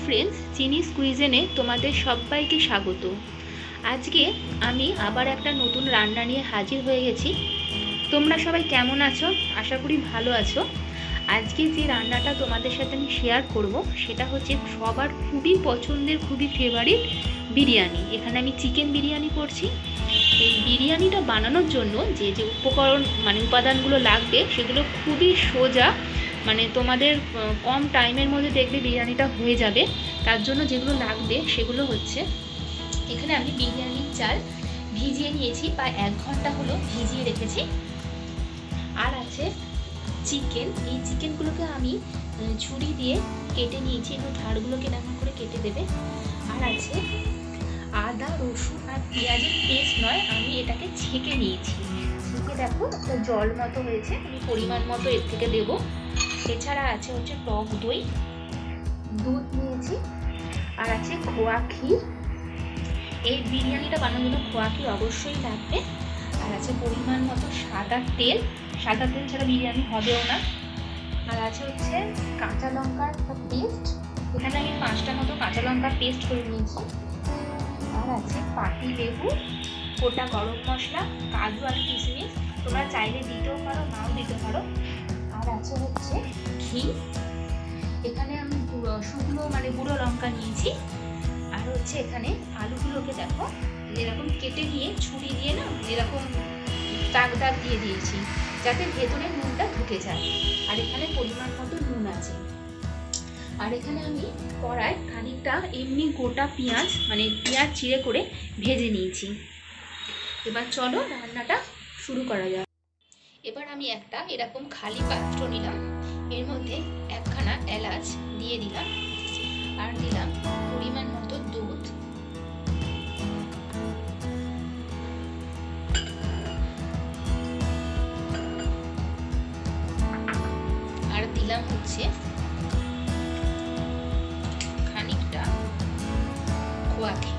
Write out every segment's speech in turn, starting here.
Friends, চিনিস কুইজেনে তোমাদের সবাইকে স্বাগত। আজকে আমি আবার একটা নতুন রান্না নিয়ে হাজির হয়ে গেছি। তোমরা সবাই কেমন আছো? আশা করি ভালো আছো। আজকে যে রান্নাটা তোমাদের সাথে আমি শেয়ার করব সেটা হচ্ছে সবার খুবই পছন্দের, খুবই ফেভারিট বিরিয়ানি। এখানে আমি চিকেন বিরিয়ানি করছি। এই বিরিয়ানিটা বানানোর জন্য যে যে উপকরণ উপাদানগুলো লাগবে সেগুলো খুবই সোজা, তোমাদের কম টাইমের মধ্যে দেখবে বিরিয়ানিটা হয়ে যাবে। তার জন্য যেগুলো লাগবে সেগুলো হচ্ছে, এখানে আমি বিরিয়ানির চাল ভিজিয়ে নিয়েছি, প্রায় 1 ঘন্টা হলো ভিজিয়ে রেখেছি। আর আছে চিকেন। এই চিকেনগুলোকে আমি ছুরি দিয়ে কেটে নিয়েছি, একটু ধারগুলোকে এরকম করে কেটে দেবে। আর আছে আদা, রসুন আর পেঁয়াজের পেস্ট নয়, আমি এটাকে ছেঁকে নিয়েছি। ছেঁকে দেখো একটা জল মতো হয়েছে, আমি পরিমাণ মতো এর থেকে দেবো। এছাড়া আছে হচ্ছে টক দই, দুধ নিয়েছি, আর আছে খোয়া ক্ষীর। এই বিরিয়ানিটা বানানোর জন্য খোয়া ক্ষীর অবশ্যই লাগবে। আর আছে পরিমাণ মতো সাদা তেল, সাদা তেল ছাড়া বিরিয়ানি হবেও না। আর আছে হচ্ছে কাঁচা লঙ্কার পেস্ট, এখানে আমি 5টা মতো কাঁচা লঙ্কা পেস্ট করে নিয়েছি। আর আছে পাতি লেবু, গোটা গরম মশলা, কাজু আর কিশমিশ, তোমরা চাইলে দিতেও পারো, নাও দিতে পারো। আর আছে হচ্ছে ঘি, এখানে আমি শুকনো গুঁড়ো লঙ্কা নিয়েছি। আর হচ্ছে এখানে আলুগুলোকে দেখো এরকম কেটে নিয়ে ছুরি দিয়ে না এরকম দাগ দাগ দিয়ে দিয়েছি, যাতে ভেতরে নুনটা ঢুকে যায়। আর এখানে পরিমাণ মতো নুন আছে। আর এখানে আমি কড়ায় খানিকটা এমনি গোটা পেঁয়াজ পেঁয়াজ চিড়ে করে ভেজে নিয়েছি। এবার চলো রান্নাটা শুরু করা যাক। এবার আমি একটা এরকম খালি পাত্র নিলাম, এর মধ্যে একখানা এলাচ দিয়ে দিলাম, আর দিলাম পরিমাণ মতো দুধ, আর দিলাম হচ্ছে খানিকটা খোয়া ক্ষীর।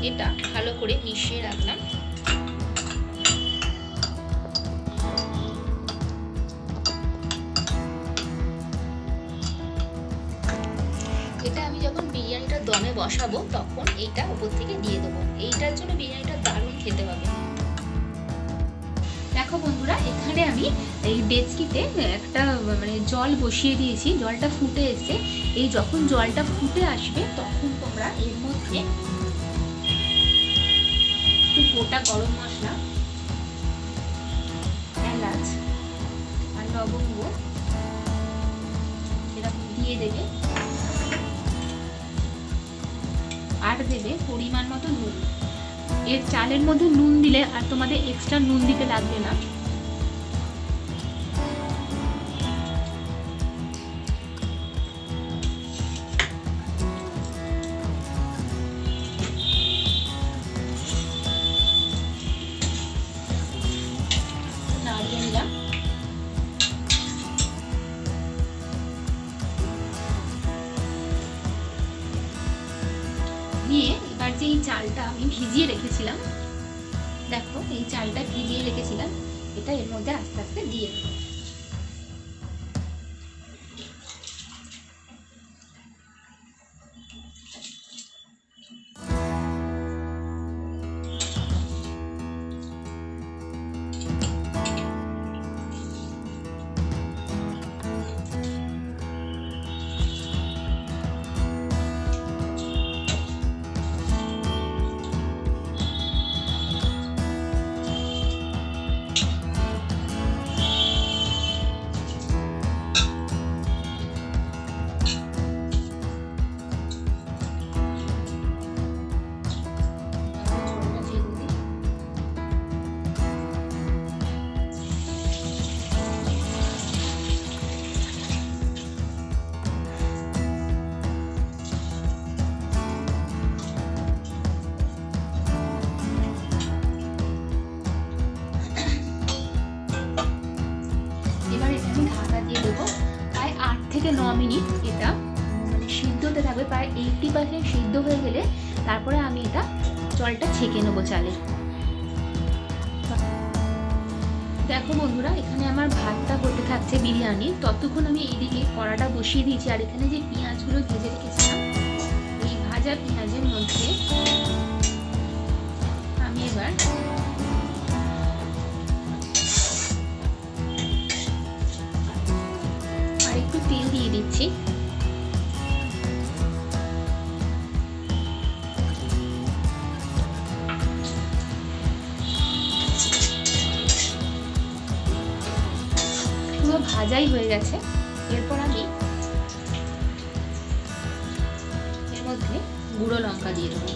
এটা ভালো করে মিশিয়ে রাখলাম। এটা আমি যখন বিরিয়ানিটা দমে বসাবো তখন এইটা উপর থেকে দিয়ে দেবো। এইটার জন্য বিরিয়ানিটা দারুণ খেতে হবে। দেখো বন্ধুরা, এখানে আমি এই ডেচকিতে একটা জল বসিয়ে দিয়েছি, জলটা ফুটে এসে এই যখন জলটা ফুটে আসবে তখন তোমরা এর মধ্যে একটু গোটা গরম মশলা, এলাচ আর লবঙ্গ এরকম দিয়ে দেবে। আর দেবে পরিমাণ মতো নুন। এর চালের মধ্যে নুন দিলে আর তোমাদের এক্সট্রা নুন দিতে লাগবে না। নাড়িয়ে নিলাম। নিয়ে এবার যে এই চালটা আমি ভিজিয়ে রেখেছিলাম, দেখো এই চালটা ভিজিয়ে রেখেছিলাম, এটা এর মধ্যে আস্তে আস্তে দিয়ে দেবো। দিয়ে দেবো। প্রায় 8 থেকে 9 মিনিট এটা সিদ্ধ হতে থাকবে। প্রায় 80% সিদ্ধ হয়ে গেলে তারপরে আমি এটা জলটা ছেঁকে নেবো চালের। দেখো বন্ধুরা, এখানে আমার ভাতটা হতে থাকছে বিরিয়ানি, ততক্ষণ আমি এইদিকে কড়াটা বসিয়ে দিয়েছি। আর এখানে যে পেঁয়াজগুলো ভেজে রেখেছিলাম, এই ভাজা পেঁয়াজের মধ্যে আমি এবার আর একটু তেল দিয়ে দিচ্ছি। পুরো ভাজাই হয়ে গেছে। এরপর আমি এর মধ্যে গুঁড়ো লঙ্কা দিয়ে দেবো।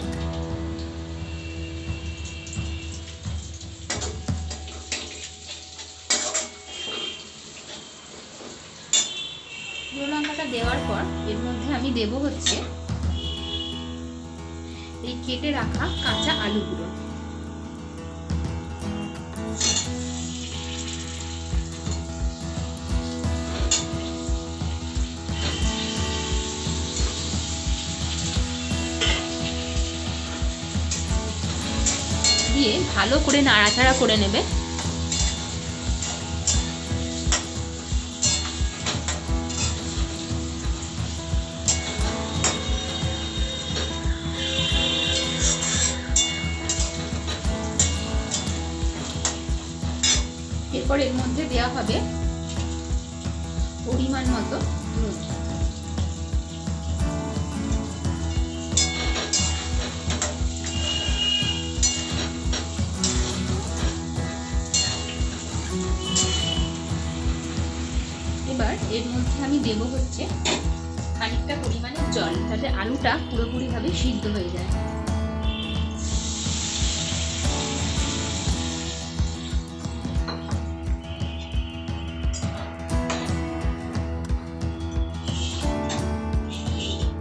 গুঁড়ো লঙ্কাটা দেওয়ার পর এর মধ্যে আমি দেব হচ্ছে এই কেটে রাখা কাঁচা আলুগুলো। দিয়ে ভালো করে নাড়াচাড়া করে নেবে। এরপর এর মধ্যে দেওয়া হবে পরিমাণ মতো নুন। এবার এর মধ্যে আমি দেব হচ্ছে খানিকটা পরিমাণে জল, যাতে আলুটা পুরোপুরিভাবে সিদ্ধ হয়ে যায়।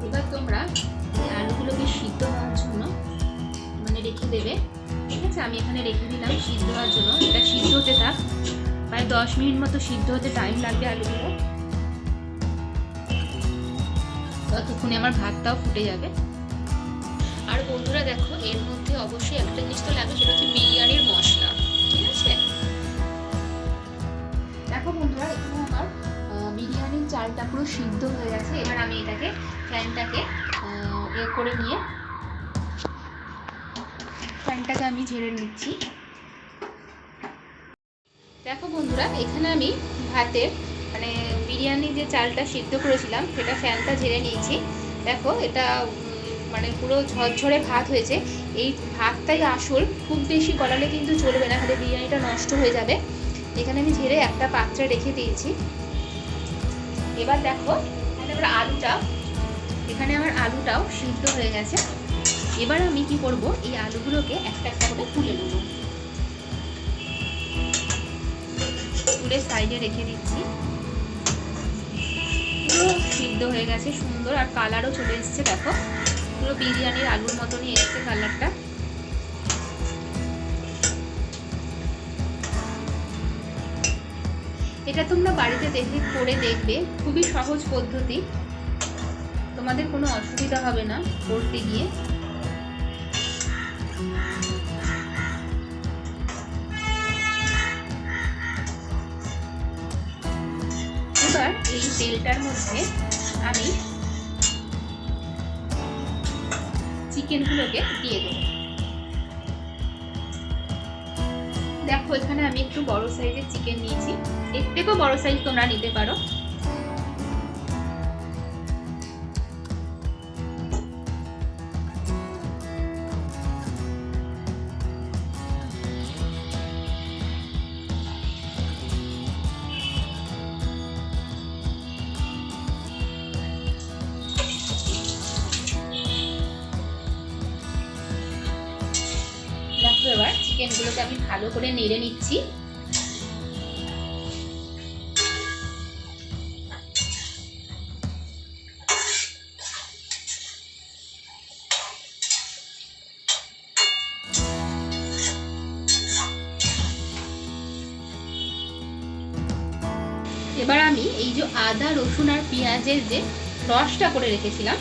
এবার তোমরা এই আলুগুলোকে সিদ্ধ হওয়ার জন্য রেখে দেবে। ঠিক আছে, আমি এখানে রেখে দিলাম সিদ্ধ হওয়ার জন্য। এটা সিদ্ধ হতে থাক, প্রায় 10 মিনিট মতো সিদ্ধ হতে টাইম লাগবে আলুগুলো। ততক্ষণে আমার ভাতটাও ফুটে যাবে। আর বন্ধুরা দেখো, এর মধ্যে অবশ্যই একটা জিনিস তো লাগবে, সেটা হচ্ছে বিরিয়ানির মশলা। ঠিক আছে, দেখো বন্ধুরা, এখানে আমার বিরিয়ানির চালটা পুরো সিদ্ধ হয়ে গেছে। এবার আমি এটাকে ফ্যানটাকে করে নিয়ে ফ্যানটাকে আমি ঝেড়ে নিচ্ছি। দেখো বন্ধুরা, এখানে আমি ভাতের বিরিয়ানি যে চালটা সিদ্ধ করেছিলাম সেটা ফ্যানটা ঝেড়ে নিয়েছি। দেখো, এটা পুরো ঝরঝরে ভাত হয়েছে। এই ভাতটাই আসল, খুব বেশি গলালে কিন্তু চলবে না, তাহলে বিরিয়ানিটা নষ্ট হয়ে যাবে। এখানে আমি ঝেড়ে একটা পাত্রে রেখে দিয়েছি। এবার দেখো, এখানে আমার আলুটাও সিদ্ধ হয়ে গেছে। এবার আমি কি করব, এই আলুগুলোকে একটা একটা করে তুলে নেব। তুলে সাইডে রেখে দিচ্ছি। পুরো সিদ্ধ হয়ে গেছে, সুন্দর, আর কালারও চলে এসেছে। দেখো, পুরো বিরিয়ানির আলুর মতনই এসেছে কালারটা। এটা তোমরা বাড়িতে করে দেখবে, খুবই সহজ পদ্ধতি, তোমাদের কোনো অসুবিধা হবে না করতে গিয়ে। এবার এই তেলটার মধ্যে আমি চিকেনগুলোকে দিয়ে দেব। দেখো, এখানে আমি একটু বড় সাইজের চিকেন নিয়েছি, এর থেকেও বড় সাইজ তোমরা নিতে পারো। এবার চিকেনগুলোকে আমি ভালো করে নেড়ে নিচ্ছি। এবার আমি এই যে আদা রসুন আর পেঁয়াজের যে রসটা করে রেখেছিলাম,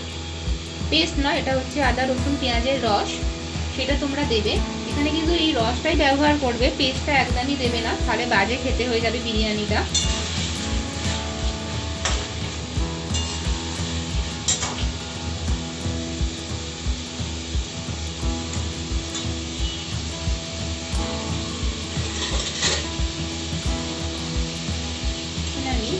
পেস্ট নয়, এটা হচ্ছে আদা রসুন পেঁয়াজের রস, সেটা তোমরা দেবে। এখানে কিন্তু এই রসটাই ব্যবহার করবে, পেস্টটা একদমই দেবে না, তাহলে বাজে খেতে হয়ে যাবে বিরিয়ানিটা। আমি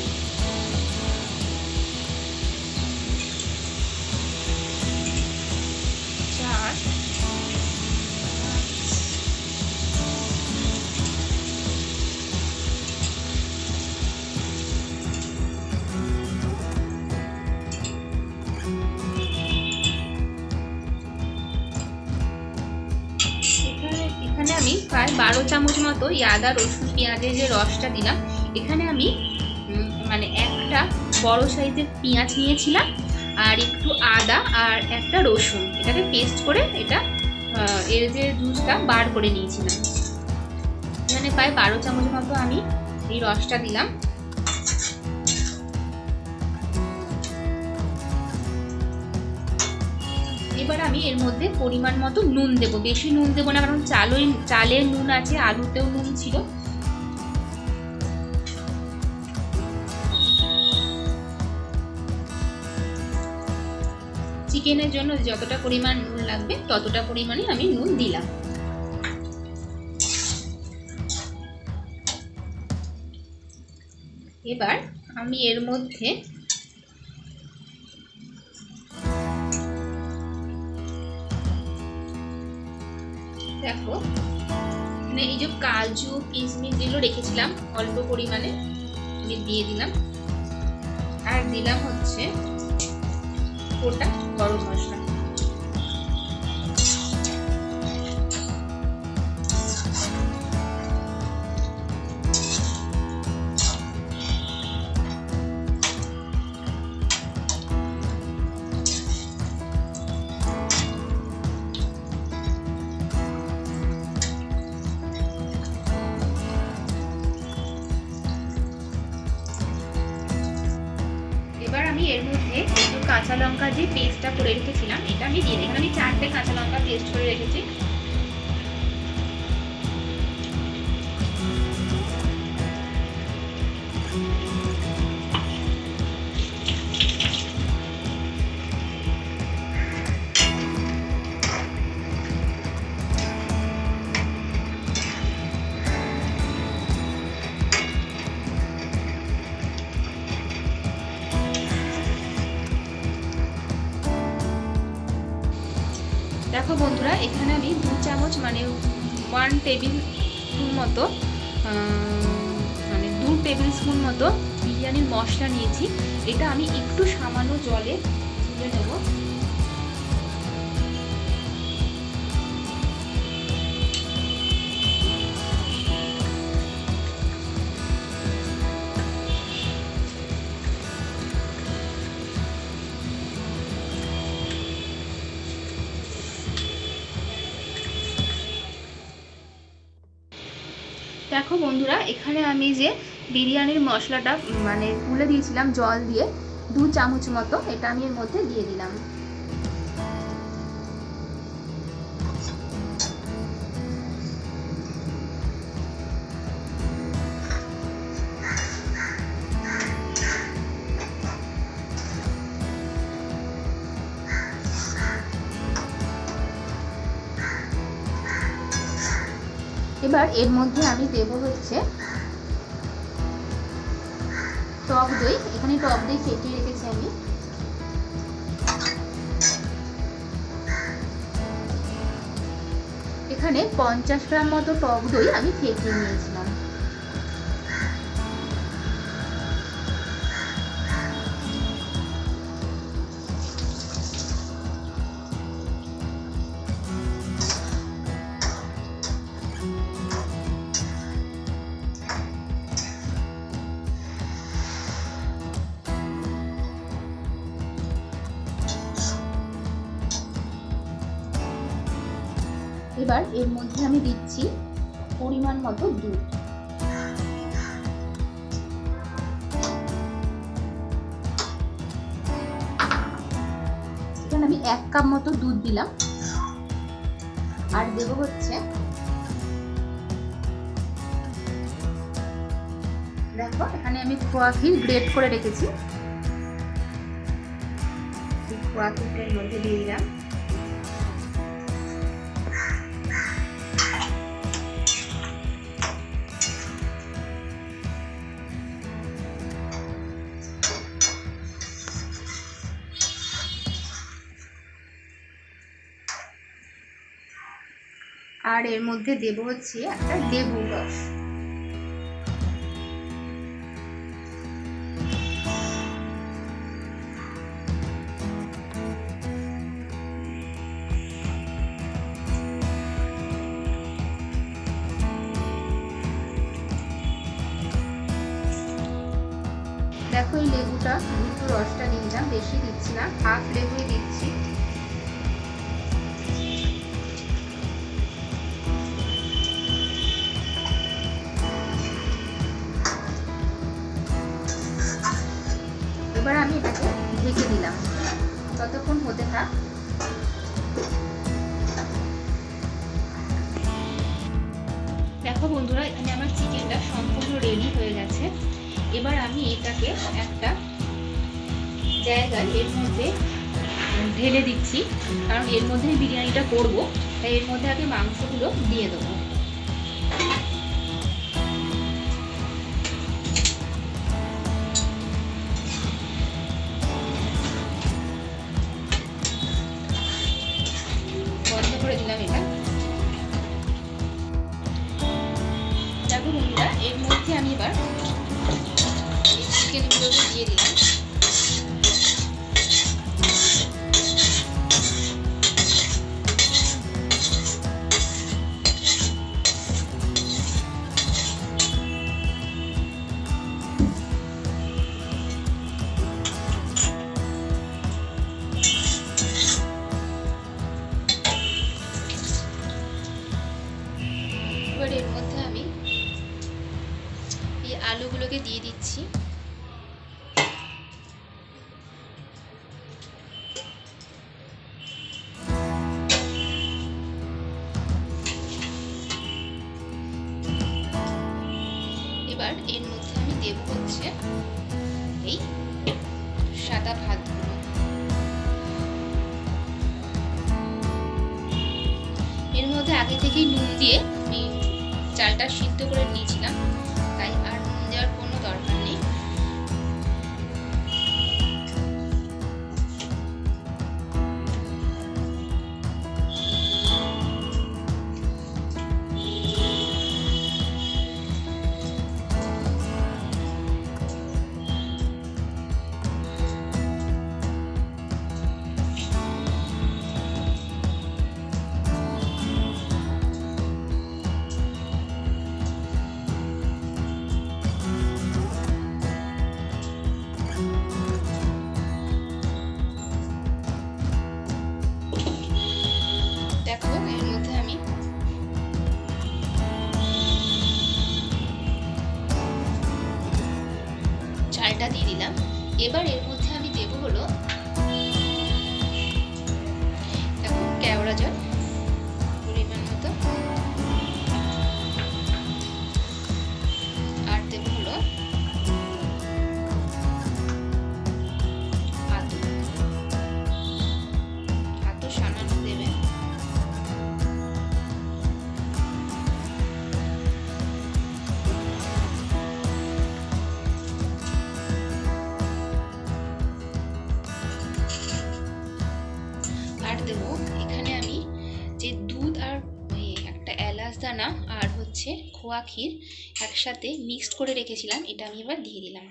আমি প্রায় 12 চামচ মতো আদা রসুন পেঁয়াজের যে রসটা দিলাম, এখানে আমি মানে একটা বড় সাইজের পেঁয়াজ নিয়েছিলাম আর একটু আদা আর একটা রসুন, এটাকে পেস্ট করে এটা এর যে জুসটা বার করে নিয়েছিলাম। এখানে প্রায় 12 চামচ মতো আমি এই রসটা দিলাম। এবার আমি এর মধ্যে পরিমাণ মতো নুন দেব, বেশি নুন দেবো না, কারণ চালের নুন আছে, আলুতেও নুন ছিল। চিকেনের জন্য যতটা পরিমাণ নুন লাগবে ততটা পরিমাণে আমি নুন দিলাম। এবার আমি এর মধ্যে দেখো মানে এই যে কাজু কিশমিশ যেগুলো রেখেছিলাম অল্প পরিমাণে আমি দিয়ে দিলাম, আর দিলাম হচ্ছে গোটা গরম মশলা। এবার আমি এর মধ্যে একটু কাঁচা লঙ্কা যে পেস্টটা করে রেখেছিলাম এটা আমি দিয়ে দিই। এখানে আমি 4টে কাঁচা লঙ্কা পেস্ট করে রেখেছি। দেখো বন্ধুরা, এখানে আমি 2 চামচ মানে 1 টেবিল স্পুন মতো মানে 2 টেবিল স্পুন মতো বিরিয়ানির মশলা নিয়েছি। এটা আমি একটু সামান্য জলে তুলে নেব। দেখো বন্ধুরা, এখানে আমি যে বিরিয়ানির মশলাটা মানে তুলে দিয়েছিলাম জল দিয়ে 2 চামচ মতো, এটা আমি এর মধ্যে দিয়ে দিলাম। এবার এর মধ্যে আমি দেব হচ্ছে টক দই। এখানে টক দই ফেটিয়ে রেখেছি আমি। এখানে 50 গ্রাম মতো টক দই আমি ফেটিয়ে নিয়েছিলাম। এবার এর মধ্যে আমি দিচ্ছি পরিমাণ মতো দুধ। এখানে আমি 1 কাপ মতো দুধ দিলাম, আর দেব হচ্ছে দেখো এখানে আমি খোয়া ক্ষীর গ্রেট করে রেখেছি, খোয়া ক্ষীরটার মধ্যে দিয়ে দিলাম। আর এর মধ্যে দেব হচ্ছে একটা লেবুর রস। দেখো এই লেবুটা একটু রসটা দিয়ে দিলাম, বেশি দিচ্ছি না, হাফ লেবুই দিচ্ছি। এবার আমি এটাকে ঢেকে দিলাম, ততক্ষণ হতে থাক। দেখো বন্ধুরা, এখানে আমার চিকেনটা সম্পূর্ণ রেডি হয়ে গেছে। এবার আমি এটাকে একটা জায়গায় এর মধ্যে ঢেলে দিচ্ছি, কারণ এর মধ্যে বিরিয়ানিটা করব, তাই এর মধ্যে আগে মাংসগুলো দিয়ে দেবো। বন্ধ করে দিলাম এটা। দেখো বন্ধুরা, এর মধ্যে আমি এবার এই চিকেনগুলোকে দিয়ে দিলাম। এর মধ্যে আমি এই আলুগুলোকে দিয়ে দিচ্ছি। এবার এর মধ্যে আমি দেব হচ্ছে এই সাদা ভাতগুলো। এর মধ্যে আগে থেকেই নুন দিয়ে আমি চালটা সিদ্ধ করে নিয়েছিলাম, তাই আর নুন দেওয়ার কোনো দরকার নেই। চালটা দিয়ে দিলাম। এবার এর মধ্যে আমি দেব হলো দেখো কেওড়া জল পরিমাণ মতো, আর দেব হলো আতু সামান্য দেবেন। আর দেবো এখানে আমি যে দুধ আর একটা এলাচ দানা আর হচ্ছে খোয়া ক্ষীর একসাথে মিক্সড করে রেখেছিলাম, এটা আমি এবার দিয়ে দিলাম।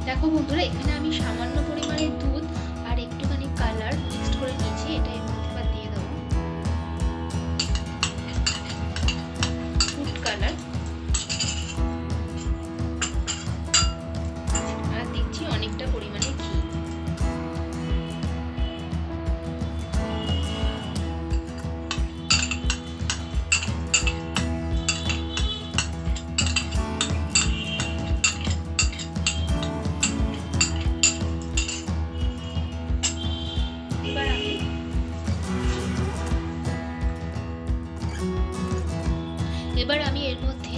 দেখো বন্ধুরা, এখানে আমি সামান্য পরিমাণে দুধ আর একটুখানি কালার মিক্সড করে নিয়েছি, এটা এর মধ্যে আবার দিয়ে দেবো, ফুড কালার। আর দিচ্ছি অনেকটা পরিমাণে ঘি। এবার আমি এর মধ্যে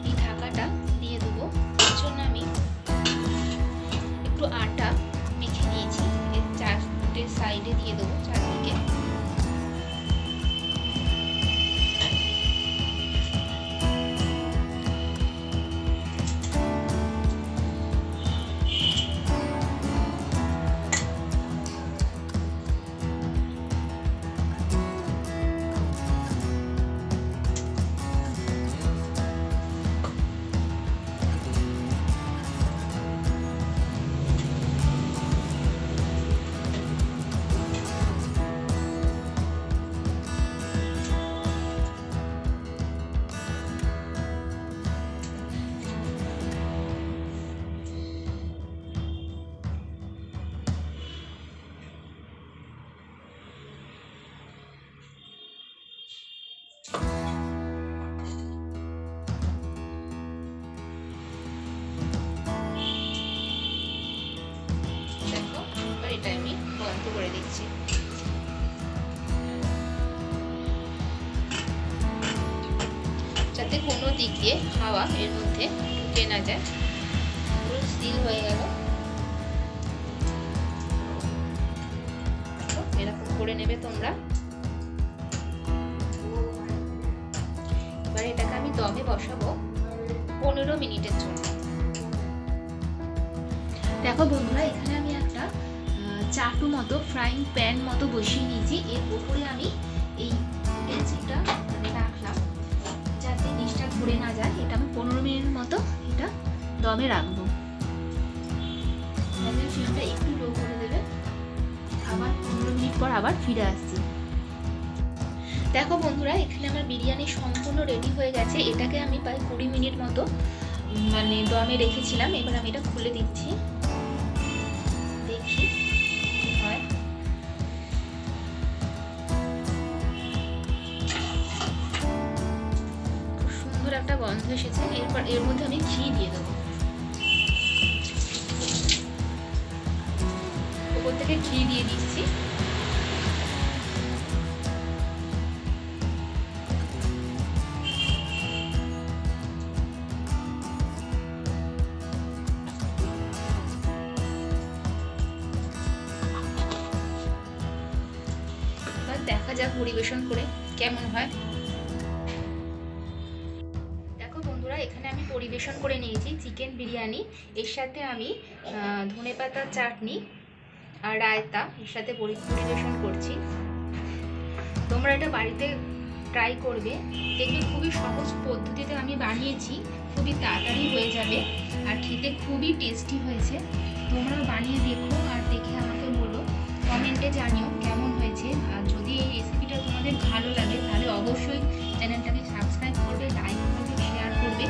এই ঢাকাটা দিয়ে দেবো। এর জন্য আমি একটু আটা মেখে নিয়েছি, এর চারটে সাইডে দিয়ে দেবো, চারদিকে। এটা আমি বন্ধ করে দিচ্ছি। যাতে কোনো দিক দিয়ে হাওয়া এর মধ্যে ঢুকে না যায়, পুরো সিল হয়ে গেল। এরকম করে নেবে তোমরা। এবার এটাকে আমি দমে বসাবো 15 মিনিটের জন্য। দেখো বন্ধুরা, এখানে আমি একটা চাটু মতো ফ্রাইং প্যান মতো বসিয়ে নিয়েছি। এর উপরে আমি এই উটেলসটা রাখলাম যাতে ডিশটা ঘুরে না যায়। এটা আমি 15 মিনিট মতো এটা দমে রাখবো। ফ্লেমটা একটু লো করে দেবে। আবার 15 মিনিট পর আবার ফিরে আসছি। দেখো বন্ধুরা, এখানে আমার বিরিয়ানি সম্পূর্ণ রেডি হয়ে গেছে। এটাকে আমি প্রায় 20 মিনিট মতো দমে রেখেছিলাম। এবার আমি এটা খুলে দিচ্ছি, দেখি কি হয়। খুব সুন্দর একটা গন্ধ এসেছে। এরপর এর মধ্যে আমি ঘি দিয়ে দেবো। উপর থেকে ঘি দিয়ে দিচ্ছি। দেখা যাক পরিবেশন করে কেমন হয়। দেখো বন্ধুরা, এখানে আমি পরিবেশন করে নিয়েছি চিকেন বিরিয়ানি। এর সাথে আমি ধনেপাতার চাটনি আর রায়তা এর সাথে পরিবেশন করছি। তোমরা এটা বাড়িতে ট্রাই করবে, দেখবে খুবই সহজ পদ্ধতিতে আমি বানিয়েছি, খুবই তাড়াতাড়ি হয়ে যাবে আর খেতে খুবই টেস্টি হয়েছে। তোমরাও বানিয়ে দেখো আর দেখে আমাকে বলো, কমেন্টে জানিও কেমন হয়েছে। আর যদি এই রেসিপিটা তোমাদের ভালো লাগে তাহলে অবশ্যই চ্যানেলটাকে সাবস্ক্রাইব করবে, লাইক করবে, শেয়ার করবে।